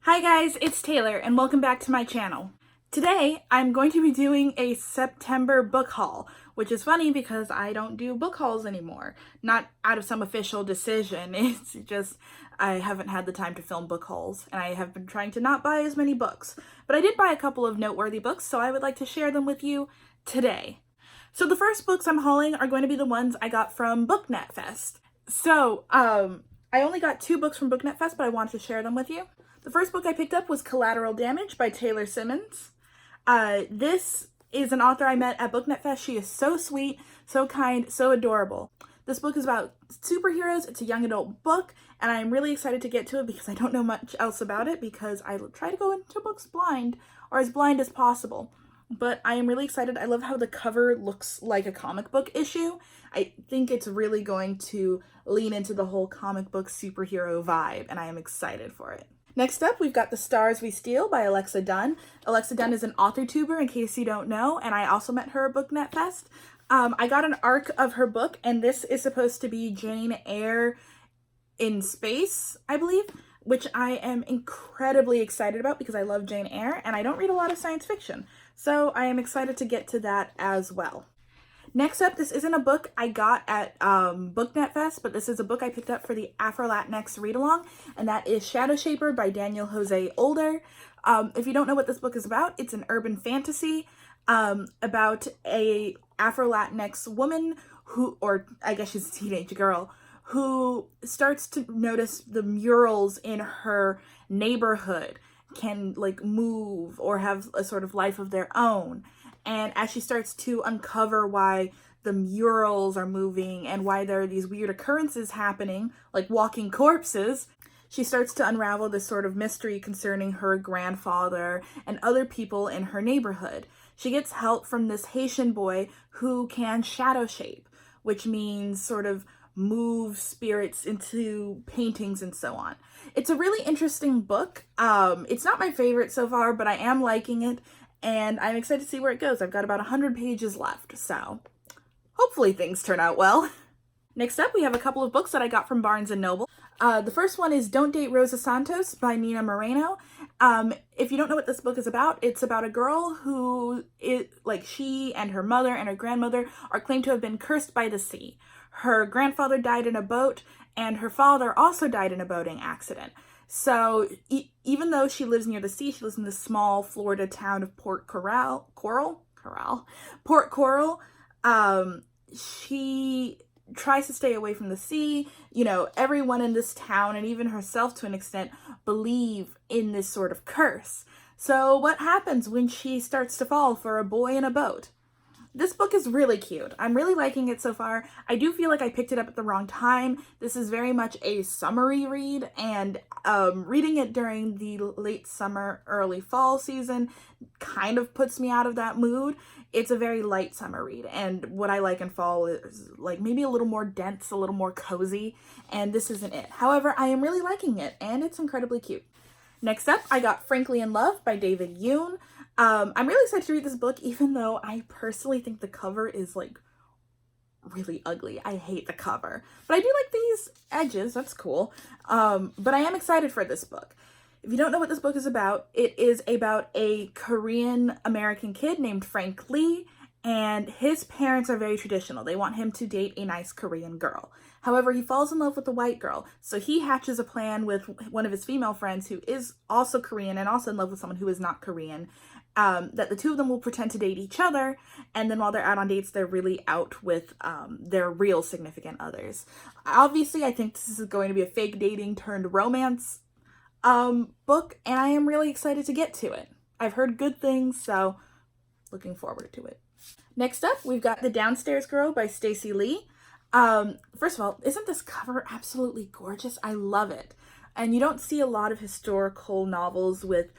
Hi guys, it's Taylor and welcome back to my channel. Today I'm going to be doing a September book haul, which is funny because I don't do book hauls anymore. Not out of some official decision, it's just I haven't had the time to film book hauls and I have been trying to not buy as many books. But I did buy a couple of noteworthy books, so I would like to share them with you today. So the first books I'm hauling are going to be the ones I got from BookNet Fest. I only got 2 books from BookNet Fest, but I wanted to share them with you. The first book I picked up was Collateral Damage by Taylor Simmons. This is an author I met at BookNet Fest. She is so sweet, so kind, so adorable. This book is about superheroes. It's a young adult book, and I'm really excited to get to it because I don't know much else about it because I try to go into books blind, or as blind as possible. But I am really excited. I love how the cover looks like a comic book issue. I think it's really going to lean into the whole comic book superhero vibe, and I am excited for it. Next up, we've got The Stars We Steal by Alexa Dunn. Alexa Dunn is an author tuber, in case you don't know, and I also met her at BookNet Fest. I got an arc of her book, and this is supposed to be Jane Eyre in space, I believe, which I am incredibly excited about because I love Jane Eyre, and I don't read a lot of science fiction, so I am excited to get to that as well. Next up, this isn't a book I got at BookNet Fest, but this is a book I picked up for the Afro-Latinx read-along, and that is Shadow Shaper by Daniel Jose Older. If you don't know what this book is about, it's an urban fantasy about a Afro-Latinx woman who, or I guess she's a teenage girl, who starts to notice the murals in her neighborhood can like move or have a sort of life of their own. And as she starts to uncover why the murals are moving and why there are these weird occurrences happening, like walking corpses, she starts to unravel this sort of mystery concerning her grandfather and other people in her neighborhood. She gets help from this Haitian boy who can shadow shape, which means sort of move spirits into paintings and so on. It's a really interesting book. It's not my favorite so far, but I am liking it. And I'm excited to see where it goes. I've got about 100 pages left, so hopefully things turn out well. Next up, we have a couple of books that I got from Barnes & Noble. The first one is Don't Date Rosa Santos by Nina Moreno. If you don't know what this book is about, it's about a girl who, she and her mother and her grandmother are claimed to have been cursed by the sea. Her grandfather died in a boat, and her father also died in a boating accident. So even though she lives near the sea, she lives in the small Florida town of Port Coral. She tries to stay away from the sea. You know, everyone in this town, and even herself to an extent, believe in this sort of curse. So what happens when she starts to fall for a boy in a boat? This book is really cute. I'm really liking it so far. I do feel like I picked it up at the wrong time. This is very much a summery read, and reading it during the late summer, early fall season kind of puts me out of that mood. It's a very light summer read, and what I like in fall is like maybe a little more dense, a little more cozy, and this isn't it. However, I am really liking it, and it's incredibly cute. Next up, I got Frankly in Love by David Yoon. I'm really excited to read this book, even though I personally think the cover is like really ugly. I hate the cover, but I do like these edges. That's cool. But I am excited for this book. If you don't know what this book is about, it is about a Korean American kid named Frank Lee, and his parents are very traditional. They want him to date a nice Korean girl. However, he falls in love with a white girl, so he hatches a plan with one of his female friends who is also Korean and also in love with someone who is not Korean, that the two of them will pretend to date each other, and then while they're out on dates, they're really out with their real significant others. Obviously, I think this is going to be a fake dating turned romance book, and I am really excited to get to it. I've heard good things, so looking forward to it. Next up, we've got The Downstairs Girl by Stacey Lee. First of all, isn't this cover absolutely gorgeous? I love it. And you don't see a lot of historical novels with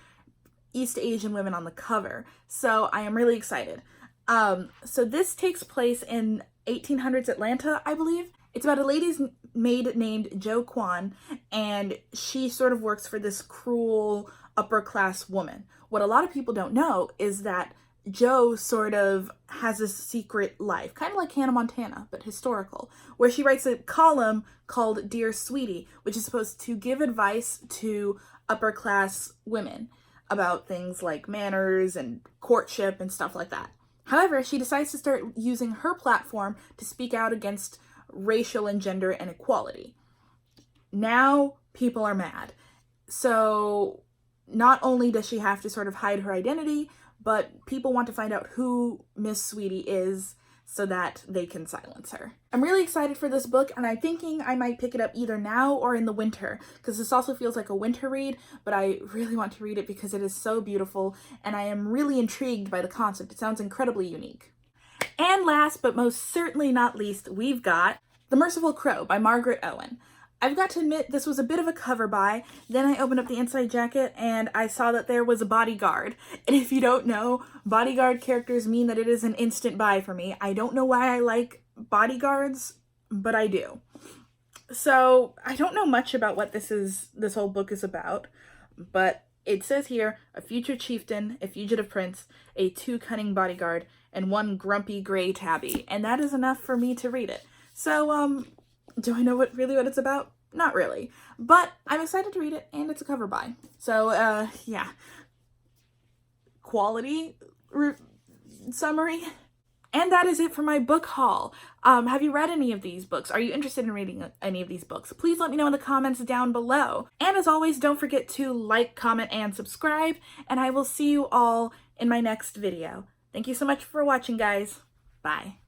East Asian women on the cover, so I am really excited. So this takes place in 1800s Atlanta, I believe. It's about a lady's maid named Jo Kwan, and she sort of works for this cruel upper class woman. What a lot of people don't know is that Jo sort of has a secret life, kind of like Hannah Montana, but historical, where she writes a column called Dear Sweetie, which is supposed to give advice to upper class women about things like manners and courtship and stuff like that. However, she decides to start using her platform to speak out against racial and gender inequality. Now people are mad. So not only does she have to sort of hide her identity, but people want to find out who Miss Sweetie is so that they can silence her. I'm really excited for this book, and I'm thinking I might pick it up either now or in the winter, because this also feels like a winter read, but I really want to read it because it is so beautiful, and I am really intrigued by the concept. It sounds incredibly unique. And last but most certainly not least, we've got The Merciful Crow by Margaret Owen. I've got to admit, this was a bit of a cover buy. Then I opened up the inside jacket and I saw that there was a bodyguard. And if you don't know, bodyguard characters mean that it is an instant buy for me. I don't know why I like bodyguards, but I do. So I don't know much about what this whole book is about, but it says here, a future chieftain, a fugitive prince, a too cunning bodyguard, and one grumpy gray tabby. And that is enough for me to read it. So, do I know what it's about? Not really. But I'm excited to read it, and it's a cover buy. So, yeah. Quality summary. And that is it for my book haul. Have you read any of these books? Are you interested in reading any of these books? Please let me know in the comments down below. And as always, don't forget to like, comment, and subscribe. And I will see you all in my next video. Thank you so much for watching, guys. Bye.